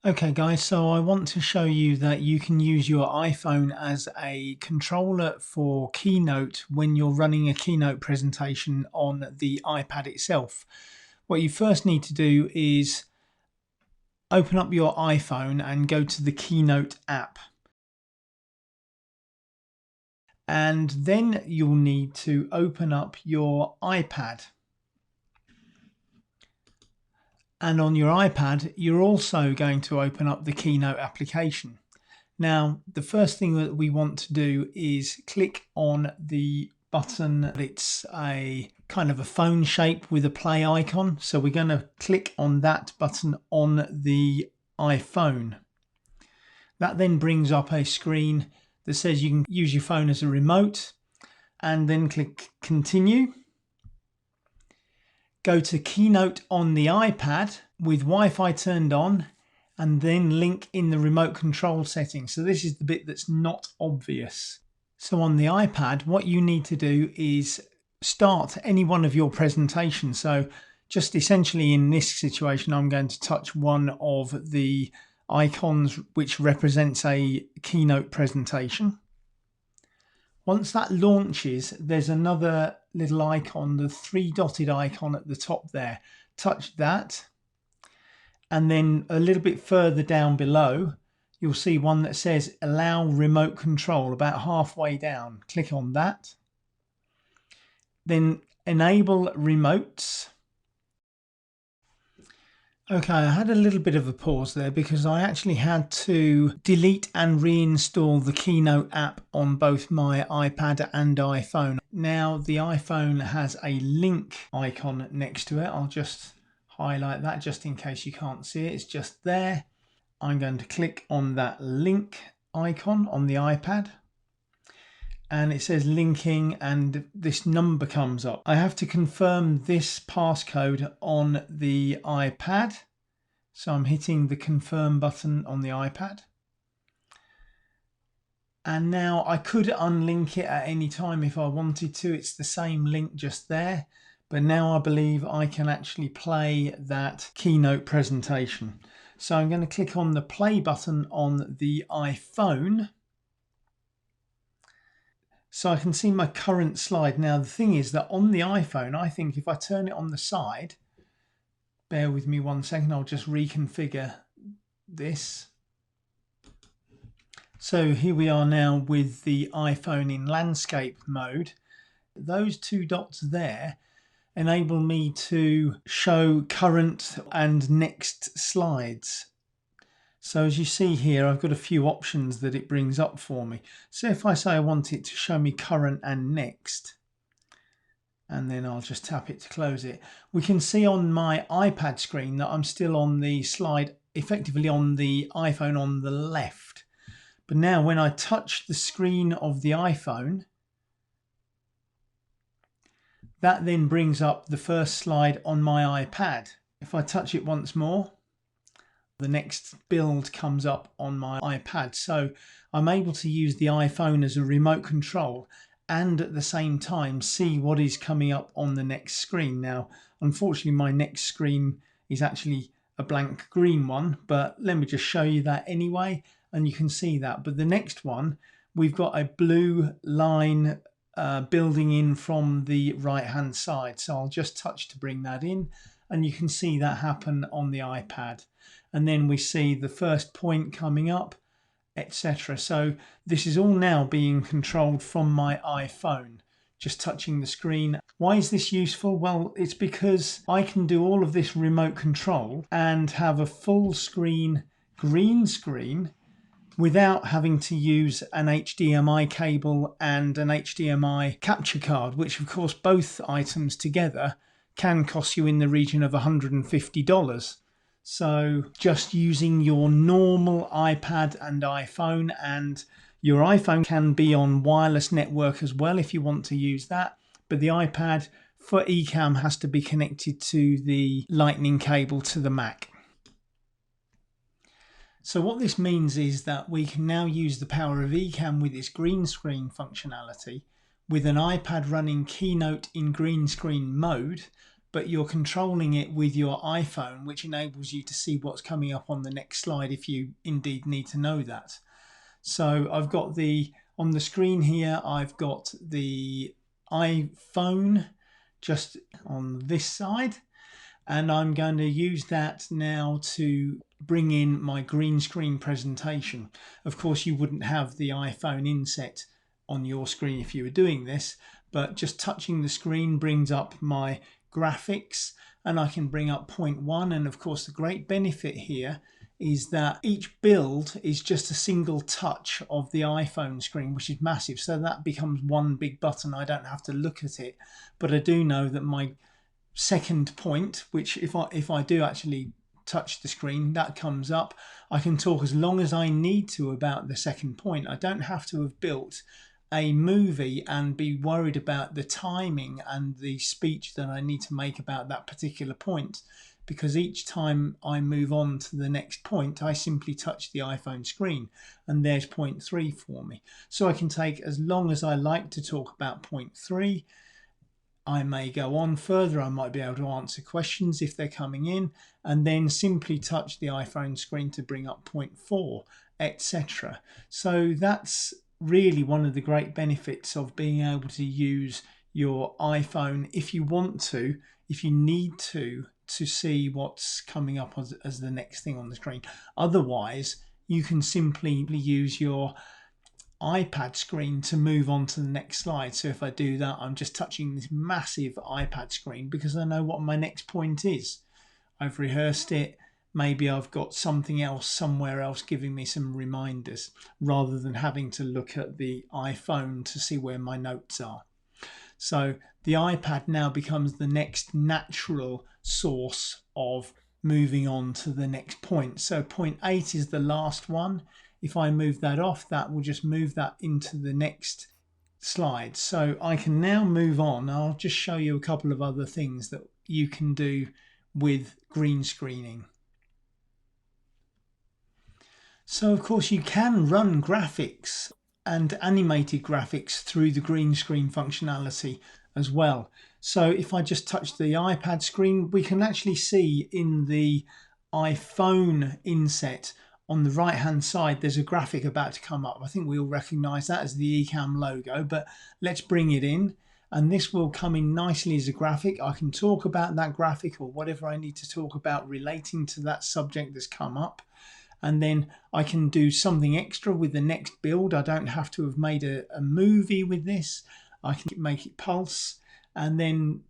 Okay guys, so I want to show you that you can use your iPhone as a controller for Keynote when you're running a Keynote presentation on the iPad itself. What you first need to do is open up your iPhone and go to the Keynote app. And then you'll need to open up your iPad. And on your iPad, you're also going to open up the Keynote application. Now, the first thing that we want to do is click on the button. It's a kind of a phone shape with a play icon. So we're going to click on that button on the iPhone. That then brings up a screen that says you can use your phone as a remote, and then click continue. Go to Keynote on the iPad with Wi-Fi turned on, and then link in the remote control settings. So this is the bit that's not obvious. So on the iPad, what you need to do is start any one of your presentations. So just essentially in this situation, I'm going to touch one of the icons which represents a Keynote presentation. Once that launches, there's another little icon, the three dotted icon at the top there. Touch that. And then a little bit further down below, you'll see one that says allow remote control about halfway down. Click on that. Then enable remotes. Okay, I had a little bit of a pause there because I actually had to delete and reinstall the Keynote app on both my iPad and iPhone. Now the iPhone has a link icon next to it. I'll just highlight that just in case you can't see it. It's just there. I'm going to click on that link icon on the iPad. And it says linking, and this number comes up. I have to confirm this passcode on the iPad. So I'm hitting the confirm button on the iPad. And now I could unlink it at any time if I wanted to. It's the same link just there. But now I believe I can actually play that Keynote presentation. So I'm going to click on the play button on the iPhone. So I can see my current slide. Now the thing is that on the iPhone, I think if I turn it on the side, bear with me 1 second, I'll just reconfigure this. So here we are now with the iPhone in landscape mode. Those two dots there enable me to show current and next slides. So as you see here, I've got a few options that it brings up for me. So if I say I want it to show me current and next, and then I'll just tap it to close it, we can see on my iPad screen that I'm still on the slide, effectively on the iPhone on the left. But now when I touch the screen of the iPhone, that then brings up the first slide on my iPad. If I touch it once more, the next build comes up on my iPad. So I'm able to use the iPhone as a remote control and at the same time see what is coming up on the next screen. Now, unfortunately, my next screen is actually a blank green one, but let me just show you that anyway, and you can see that. But the next one, we've got a blue line building in from the right hand side. So I'll just touch to bring that in, and you can see that happen on the iPad. And then we see the first point coming up, etc. So this is all now being controlled from my iPhone, just touching the screen. Why is this useful? Well, it's because I can do all of this remote control and have a full screen green screen without having to use an HDMI cable and an HDMI capture card, which of course both items together can cost you in the region of $150. So just using your normal iPad and iPhone, and your iPhone can be on wireless network as well if you want to use that. But the iPad for Ecamm has to be connected to the lightning cable to the Mac. So what this means is that we can now use the power of Ecamm with its green screen functionality with an iPad running Keynote in green screen mode, but you're controlling it with your iPhone, which enables you to see what's coming up on the next slide if you indeed need to know that. So I've got on the screen here, I've got the iPhone just on this side, and I'm going to use that now to bring in my green screen presentation. Of course, you wouldn't have the iPhone inset on your screen if you were doing this, but just touching the screen brings up my graphics, and I can bring up point 1. And of course, the great benefit here is that each build is just a single touch of the iPhone screen, which is massive. So that becomes one big button. I don't have to look at it, but I do know that my second point, which if I do actually touch the screen, that comes up. I can talk as long as I need to about the second point. I don't have to have built a movie and be worried about the timing and the speech that I need to make about that particular point, because each time I move on to the next point, I simply touch the iPhone screen and there's point 3 for me. So I can take as long as I like to talk about point 3. I may go on further. I might be able to answer questions if they're coming in, and then simply touch the iPhone screen to bring up point 4, etc. So that's really one of the great benefits of being able to use your iPhone if you want to, if you need to see what's coming up as the next thing on the screen. Otherwise, you can simply use your iPad screen to move on to the next slide. So if I do that, I'm just touching this massive iPad screen because I know what my next point is. I've rehearsed it. Maybe I've got something else somewhere else giving me some reminders, rather than having to look at the iPhone to see where my notes are. So the iPad now becomes the next natural source of moving on to the next point. So point 8 is the last one. If I move that off, that will just move that into the next slide. So I can now move on. I'll just show you a couple of other things that you can do with green screening. So of course you can run graphics and animated graphics through the green screen functionality as well. So if I just touch the iPad screen, we can actually see in the iPhone inset on the right hand side there's a graphic about to come up. I think we all recognize that as the Ecamm logo, but let's bring it in, and this will come in nicely as a graphic. I can talk about that graphic or whatever I need to talk about relating to that subject that's come up. And then I can do something extra with the next build. I don't have to have made a movie with this. I can make it pulse, and then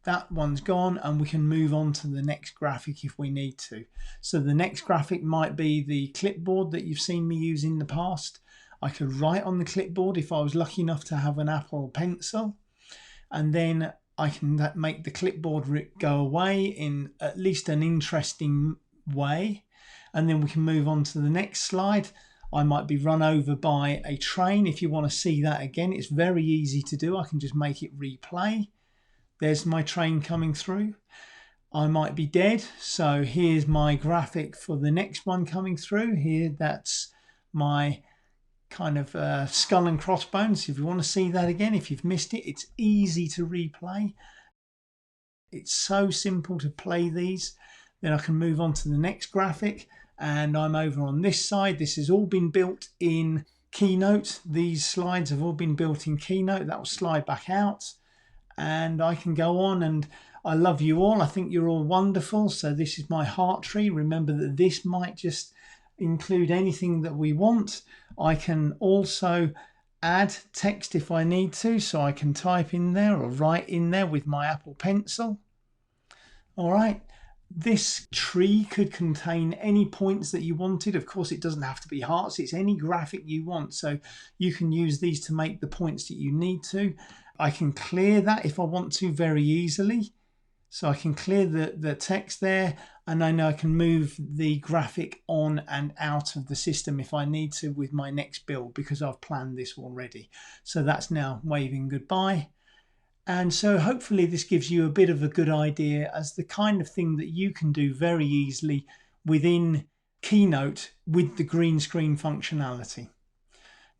that one's gone, and we can move on to the next graphic if we need to. So the next graphic might be the clipboard that you've seen me use in the past. I could write on the clipboard if I was lucky enough to have an Apple Pencil, and then I can make the clipboard go away in at least an interesting way. And then we can move on to the next slide. I might be run over by a train. If you want to see that again, it's very easy to do. I can just make it replay. There's my train coming through. I might be dead. So here's my graphic for the next one coming through. Here, that's my kind of skull and crossbones. If you want to see that again, if you've missed it, it's easy to replay. It's so simple to play these. Then I can move on to the next graphic, and I'm over on this side. This has all been built in Keynote. These slides have all been built in Keynote. That will slide back out, and I can go on. And I love you all. I think you're all wonderful. So this is my heart tree. Remember that this might just include anything that we want. I can also add text if I need to, so I can type in there or write in there with my Apple Pencil. All right. This tree could contain any points that you wanted. Of course, it doesn't have to be hearts. It's any graphic you want. So you can use these to make the points that you need to. I can clear that if I want to very easily. So I can clear the text there, and I know I can move the graphic on and out of the system if I need to with my next build, because I've planned this already. So that's now waving goodbye. And so hopefully this gives you a bit of a good idea as the kind of thing that you can do very easily within Keynote with the green screen functionality.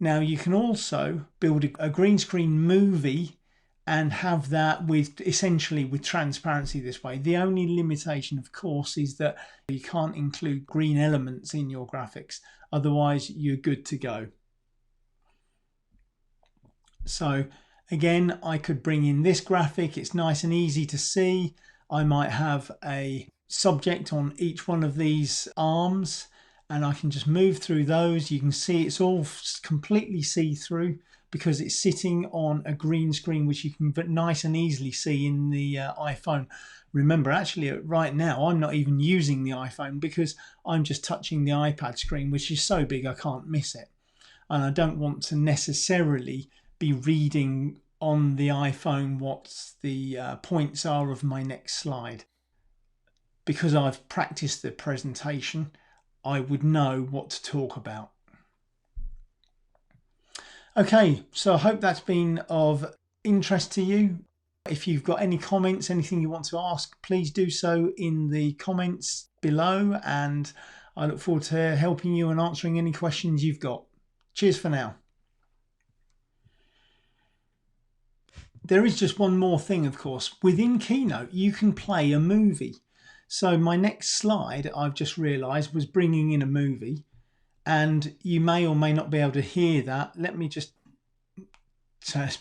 Now you can also build a green screen movie and have that with essentially with transparency this way. The only limitation, of course, is that you can't include green elements in your graphics. Otherwise, you're good to go. So again, I could bring in this graphic. It's nice and easy to see. I might have a subject on each one of these arms, and I can just move through those. You can see it's all completely see-through because it's sitting on a green screen, which you can nice and easily see in the iPhone. Remember, actually, right now, I'm not even using the iPhone because I'm just touching the iPad screen, which is so big I can't miss it. And I don't want to necessarily be reading on the iPhone what the points are of my next slide. Because I've practiced the presentation, I would know what to talk about. Okay, so I hope that's been of interest to you. If you've got any comments, anything you want to ask, please do so in the comments below, and I look forward to helping you and answering any questions you've got. Cheers for now. There is just one more thing, of course. Within Keynote, you can play a movie. So my next slide, I've just realized, was bringing in a movie, and you may or may not be able to hear that. Let me just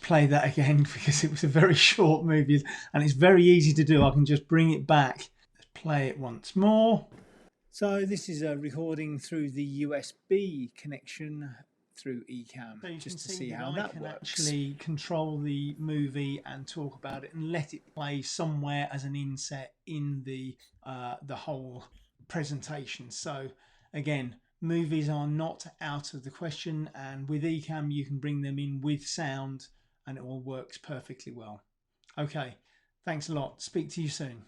play that again because it was a very short movie and it's very easy to do. I can just bring it back. Let's play it once more. So this is a recording through the USB connection through Ecamm, so just to see how that works. Actually control the movie and talk about it and let it play somewhere as an inset in the whole presentation. So again, movies are not out of the question, and with Ecamm you can bring them in with sound and it all works perfectly well. Okay, thanks a lot. Speak to you soon.